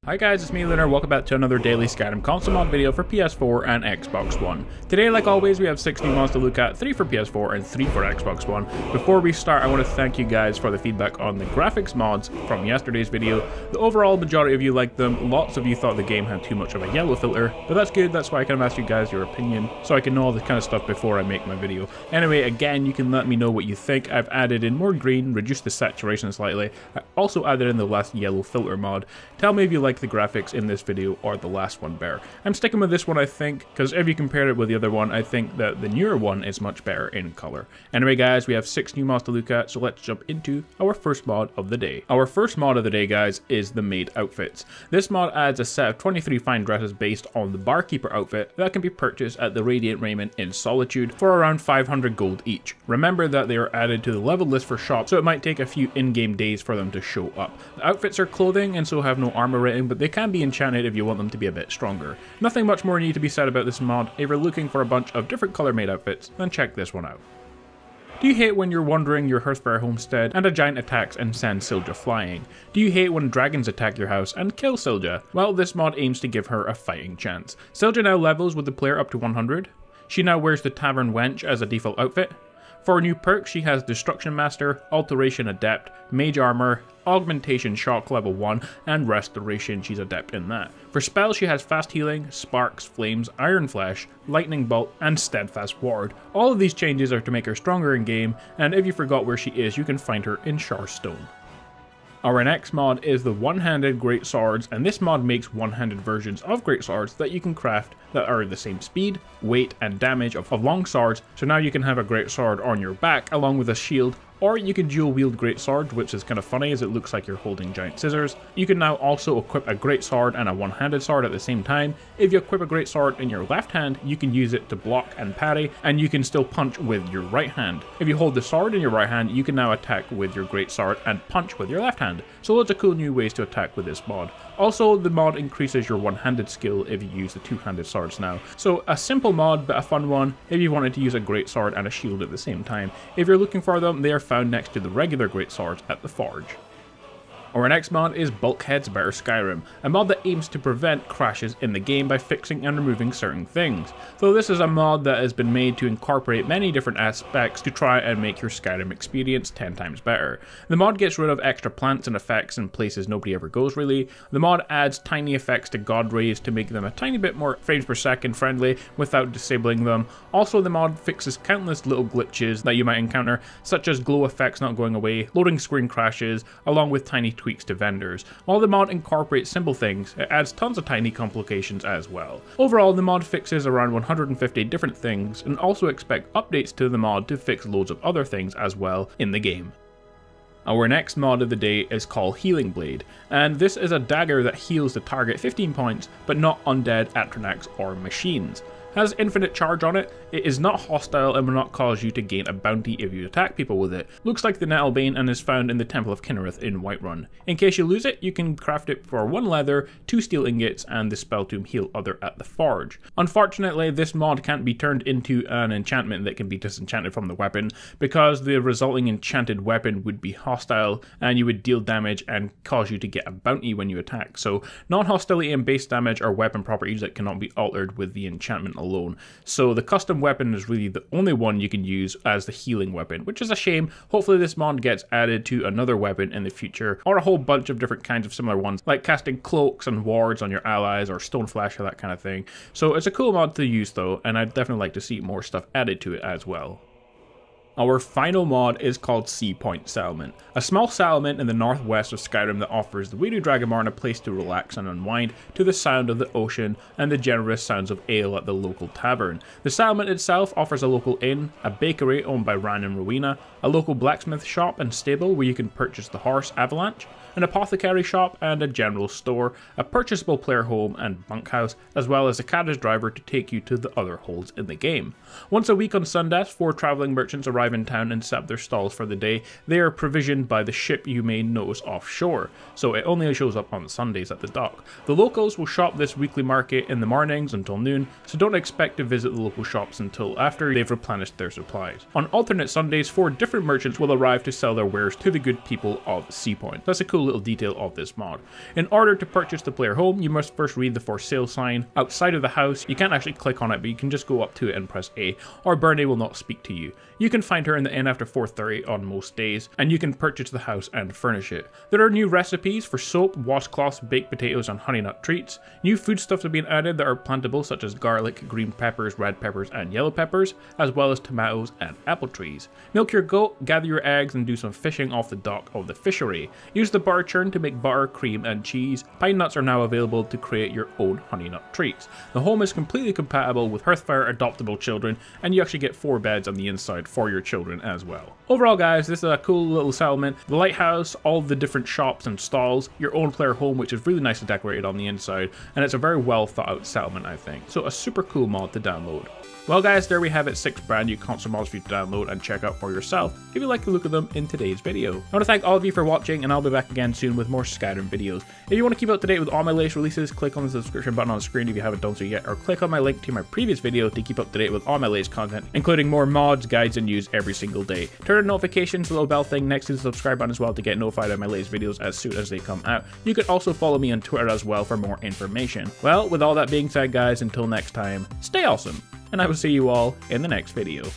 Hi guys, it's me Lunar, welcome back to another daily Skyrim console mod video for PS4 and Xbox One. Today, like always, we have 6 new mods to look at, 3 for PS4 and 3 for Xbox One. Before we start, I want to thank you guys for the feedback on the graphics mods from yesterday's video. The overall majority of you liked them, lots of you thought the game had too much of a yellow filter, but that's good, that's why I kind of asked you guys your opinion, so I can know all this kind of stuff before I make my video. Anyway, again, you can let me know what you think. I've added in more green, reduced the saturation slightly. I also added in the less yellow filter mod. Tell me if you like the graphics in this video or the last one better. I'm sticking with this one, I think, because if you compare it with the other one, I think that the newer one is much better in color. Anyway guys, we have 6 new mods to look at, so let's jump into our first mod of the day. Our first mod of the day, guys, is the maid outfits. This mod adds a set of 23 fine dresses based on the barkeeper outfit that can be purchased at the Radiant Raiment in Solitude for around 500 gold each. Remember that they are added to the level list for shops, so it might take a few in-game days for them to show up. The outfits are clothing and so have no armor rating, but they can be enchanted if you want them to be a bit stronger. Nothing much more need to be said about this mod. If you're looking for a bunch of different color maid outfits, then check this one out. Do you hate when you're wandering your Hearthfire homestead and a giant attacks and sends Sylja flying? Do you hate when dragons attack your house and kill Sylja? Well, this mod aims to give her a fighting chance. Sylja now levels with the player up to 100. She now wears the Tavern Wench as a default outfit. For new perks, she has Destruction Master, Alteration Adept, Mage Armor, Augmentation Shock level 1, and Restoration, she's adept in that. For spells, she has Fast Healing, Sparks, Flames, Iron Flesh, Lightning Bolt, and Steadfast Ward. All of these changes are to make her stronger in game, and if you forgot where she is, you can find her in Sharstone. Our next mod is the one-handed great swords, and this mod makes one-handed versions of great swords that you can craft that are the same speed, weight, and damage of long swords, so now you can have a great sword on your back along with a shield, or you can dual wield great sword, which is kind of funny as it looks like you're holding giant scissors. You can now also equip a great sword and a one-handed sword at the same time. If you equip a great sword in your left hand, you can use it to block and parry, and you can still punch with your right hand. If you hold the sword in your right hand, you can now attack with your great sword and punch with your left hand. So loads of cool new ways to attack with this mod. Also, the mod increases your one-handed skill if you use the two-handed swords now. So a simple mod, but a fun one if you wanted to use a great sword and a shield at the same time. If you're looking for them, they are found next to the regular great swords at the forge. Our next mod is Bulkheads Better Skyrim, a mod that aims to prevent crashes in the game by fixing and removing certain things. Though this is a mod that has been made to incorporate many different aspects to try and make your Skyrim experience 10 times better. The mod gets rid of extra plants and effects in places nobody ever goes really. The mod adds tiny effects to God Rays to make them a tiny bit more frames per second friendly without disabling them. Also, the mod fixes countless little glitches that you might encounter, such as glow effects not going away, loading screen crashes, along with tiny tweaks to vendors. While the mod incorporates simple things, it adds tons of tiny complications as well. Overall, the mod fixes around 150 different things, and also expect updates to the mod to fix loads of other things as well in the game. Our next mod of the day is called Healing Blade, and this is a dagger that heals the target 15 points, but not undead, atronachs, or machines. Has infinite charge on it, it is not hostile and will not cause you to gain a bounty if you attack people with it. Looks like the Nettlebane and is found in the Temple of Kinnereth in Whiterun. In case you lose it, you can craft it for 1 leather, 2 steel ingots, and the spell to heal other at the forge. Unfortunately, this mod can't be turned into an enchantment that can be disenchanted from the weapon, because the resulting enchanted weapon would be hostile and you would deal damage and cause you to get a bounty when you attack. So non-hostility and base damage are weapon properties that cannot be altered with the enchantment alone. So the custom weapon is really the only one you can use as the healing weapon, which is a shame. Hopefully this mod gets added to another weapon in the future, or a whole bunch of different kinds of similar ones, like casting cloaks and wards on your allies or stone flash or that kind of thing. So it's a cool mod to use though, and I'd definitely like to see more stuff added to it as well. Our final mod is called Cpoint Settlement, a small settlement in the northwest of Skyrim that offers the weary Dragonborn a place to relax and unwind to the sound of the ocean and the generous sounds of ale at the local tavern. The settlement itself offers a local inn, a bakery owned by Ran and Rowena, a local blacksmith shop and stable where you can purchase the horse Avalanche, an apothecary shop and a general store, a purchasable player home and bunkhouse, as well as a carriage driver to take you to the other holds in the game. Once a week on Sundays, 4 travelling merchants arrive arrive in town and set up their stalls for the day, they are provisioned by the ship you may notice offshore, so it only shows up on Sundays at the dock. The locals will shop this weekly market in the mornings until noon, so don't expect to visit the local shops until after they've replenished their supplies. On alternate Sundays, 4 different merchants will arrive to sell their wares to the good people of Cpoint. That's a cool little detail of this mod. In order to purchase the player home, you must first read the for sale sign outside of the house. You can't actually click on it, but you can just go up to it and press A, or Bernie will not speak to you. You can find her in the inn after 4:30 on most days, and you can purchase the house and furnish it. There are new recipes for soap, washcloths, baked potatoes, and honey nut treats. New foodstuffs have been added that are plantable, such as garlic, green peppers, red peppers, and yellow peppers, as well as tomatoes and apple trees. Milk your goat, gather your eggs, and do some fishing off the dock of the fishery. Use the butter churn to make butter, cream, and cheese. Pine nuts are now available to create your own honey nut treats. The home is completely compatible with Hearthfire adoptable children, and you actually get 4 beds on the inside for your children as well. Overall, guys, this is a cool little settlement. The lighthouse, all the different shops and stalls, your own player home, which is really nicely decorated on the inside, and it's a very well thought out settlement, I think. So a super cool mod to download. Well guys, there we have it, 6 brand new console mods for you to download and check out for yourself if you like the look of them in today's video. I want to thank all of you for watching, and I'll be back again soon with more Skyrim videos. If you want to keep up to date with all my latest releases, click on the subscription button on the screen if you haven't done so yet, or click on my link to my previous video to keep up to date with all my latest content, including more mods, guides, and news every single day. Turn on notifications, the little bell thing next to the subscribe button as well to get notified of my latest videos as soon as they come out. You can also follow me on Twitter as well for more information. Well, with all that being said guys, until next time, stay awesome, and I will see you all in the next video.